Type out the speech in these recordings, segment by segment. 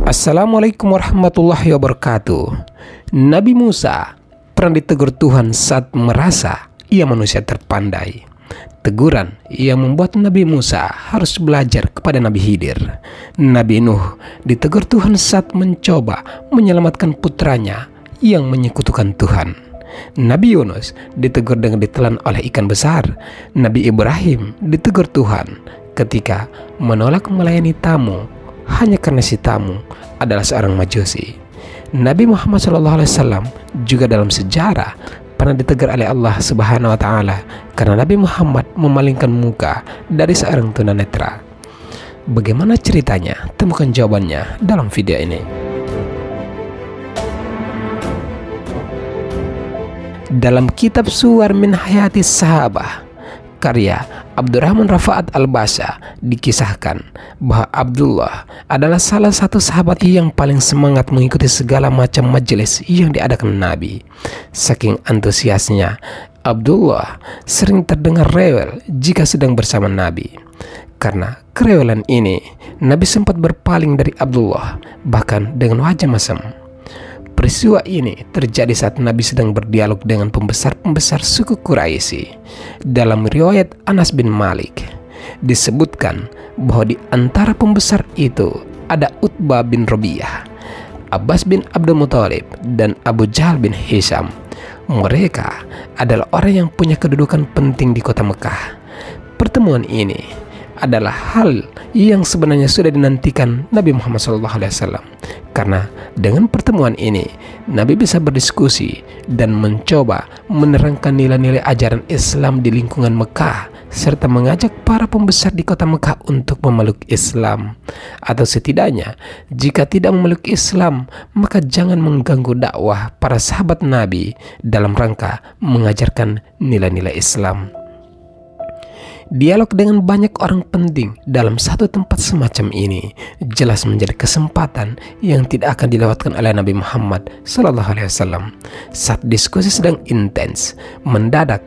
Assalamualaikum warahmatullahi wabarakatuh. Nabi Musa pernah ditegur Tuhan saat merasa ia manusia terpandai. Teguran yang membuat Nabi Musa harus belajar kepada Nabi Khidir. Nabi Nuh ditegur Tuhan saat mencoba menyelamatkan putranya yang menyekutukan Tuhan. Nabi Yunus ditegur dengan ditelan oleh ikan besar. Nabi Ibrahim ditegur Tuhan ketika menolak melayani tamu hanya karena si tamu adalah seorang majusi. Nabi Muhammad SAW juga dalam sejarah pernah ditegur oleh Allah Subhanahu wa Ta'ala karena Nabi Muhammad memalingkan muka dari seorang tunanetra. Bagaimana ceritanya? Temukan jawabannya dalam video ini. Dalam kitab Suwar min Hayati Sahabah karya Abdurrahman Rafa'at Al-Basha dikisahkan bahwa Abdullah adalah salah satu sahabat yang paling semangat mengikuti segala macam majelis yang diadakan Nabi. Saking antusiasnya, Abdullah sering terdengar rewel jika sedang bersama Nabi. Karena kerewelan ini, Nabi sempat berpaling dari Abdullah, bahkan dengan wajah masam. Peristiwa ini terjadi saat Nabi sedang berdialog dengan pembesar-pembesar suku Quraisy. Dalam riwayat Anas bin Malik disebutkan bahwa di antara pembesar itu ada Utbah bin Rabi'ah, Abbas bin Abdul Muthalib, dan Abu Jahal bin Hisham. Mereka adalah orang yang punya kedudukan penting di kota Mekah. Pertemuan ini adalah hal yang sebenarnya sudah dinantikan Nabi Muhammad SAW, karena dengan pertemuan ini Nabi bisa berdiskusi dan mencoba menerangkan nilai-nilai ajaran Islam di lingkungan Mekah, serta mengajak para pembesar di kota Mekah untuk memeluk Islam, atau setidaknya jika tidak memeluk Islam maka jangan mengganggu dakwah para sahabat Nabi dalam rangka mengajarkan nilai-nilai Islam. Dialog dengan banyak orang penting dalam satu tempat semacam ini jelas menjadi kesempatan yang tidak akan dilewatkan oleh Nabi Muhammad SAW. Saat diskusi sedang intens, mendadak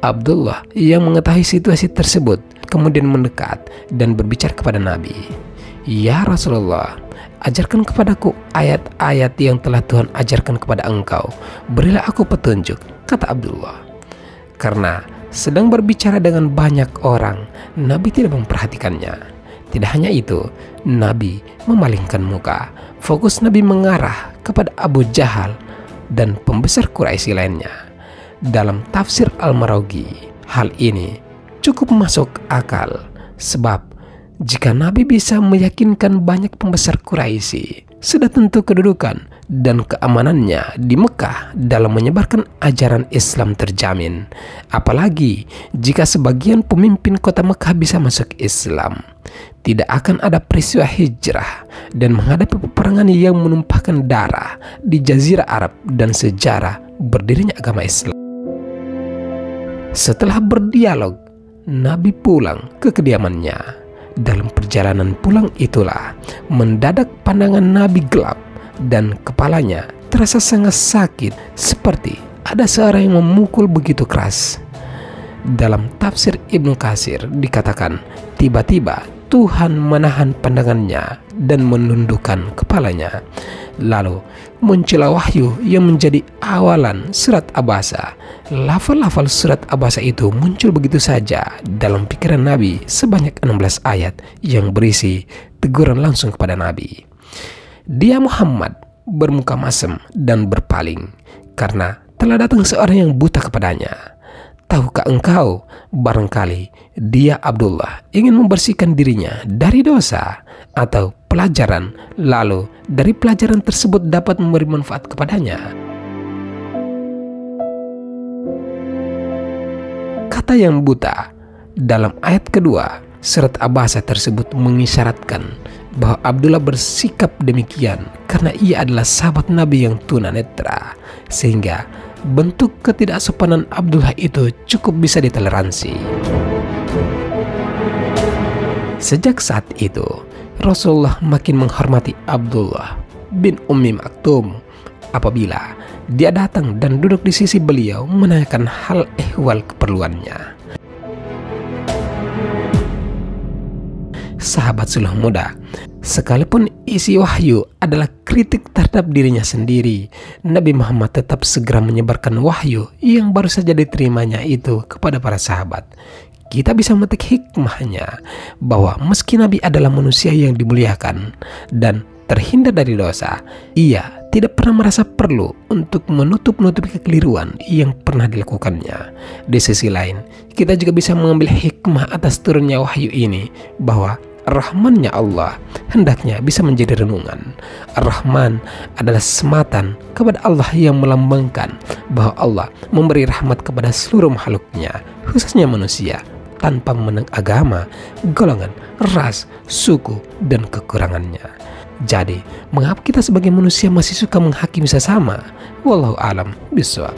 Abdullah yang mengetahui situasi tersebut kemudian mendekat dan berbicara kepada Nabi. "Ya Rasulullah, ajarkan kepadaku ayat-ayat yang telah Tuhan ajarkan kepada engkau. Berilah aku petunjuk," kata Abdullah. Karena sedang berbicara dengan banyak orang, Nabi tidak memperhatikannya. Tidak hanya itu, Nabi memalingkan muka. Fokus Nabi mengarah kepada Abu Jahal dan pembesar Quraisy lainnya. Dalam tafsir Al-Maraghi, hal ini cukup masuk akal, sebab jika Nabi bisa meyakinkan banyak pembesar Quraisy, sudah tentu kedudukan dan keamanannya di Mekah dalam menyebarkan ajaran Islam terjamin. Apalagi jika sebagian pemimpin kota Mekah bisa masuk Islam, tidak akan ada peristiwa hijrah dan menghadapi peperangan yang menumpahkan darah di Jazirah Arab dan sejarah berdirinya agama Islam. Setelah berdialog, Nabi pulang ke kediamannya. Dalam perjalanan pulang itulah mendadak pandangan Nabi gelap dan kepalanya terasa sangat sakit, seperti ada seorang yang memukul begitu keras. Dalam tafsir Ibnu Katsir dikatakan tiba-tiba Tuhan menahan pandangannya dan menundukkan kepalanya. Lalu muncullah wahyu yang menjadi awalan surat Abasa. Lafal-lafal surat Abasa itu muncul begitu saja dalam pikiran Nabi sebanyak 16 ayat yang berisi teguran langsung kepada Nabi. Dia Muhammad bermuka masam dan berpaling karena telah datang seorang yang buta kepadanya. Tahukah engkau, barangkali dia Abdullah ingin membersihkan dirinya dari dosa atau pelajaran, lalu dari pelajaran tersebut dapat memberi manfaat kepadanya. Kata yang buta dalam ayat kedua surat Abasa tersebut mengisyaratkan bahwa Abdullah bersikap demikian karena ia adalah sahabat Nabi yang tunanetra, sehingga bentuk ketidaksopanan Abdullah itu cukup bisa ditoleransi. Sejak saat itu, Rasulullah makin menghormati Abdullah bin Ummi Maktum apabila dia datang dan duduk di sisi beliau menanyakan hal ehwal keperluannya. sahabat sulh muda. Sekalipun isi wahyu adalah kritik terhadap dirinya sendiri, Nabi Muhammad tetap segera menyebarkan wahyu yang baru saja diterimanya itu kepada para sahabat. Kita bisa memetik hikmahnya bahwa meski Nabi adalah manusia yang dimuliakan dan terhindar dari dosa, ia tidak pernah merasa perlu untuk menutup-nutupi kekeliruan yang pernah dilakukannya. Di sisi lain, kita juga bisa mengambil hikmah atas turunnya wahyu ini bahwa Rahmannya Allah hendaknya bisa menjadi renungan. Ar-Rahman adalah sematan kepada Allah yang melambangkan bahwa Allah memberi rahmat kepada seluruh makhluknya, khususnya manusia, tanpa memandang agama, golongan, ras, suku, dan kekurangannya. Jadi, mengapa kita sebagai manusia masih suka menghakimi sesama? Wallahu a'lam bishawab.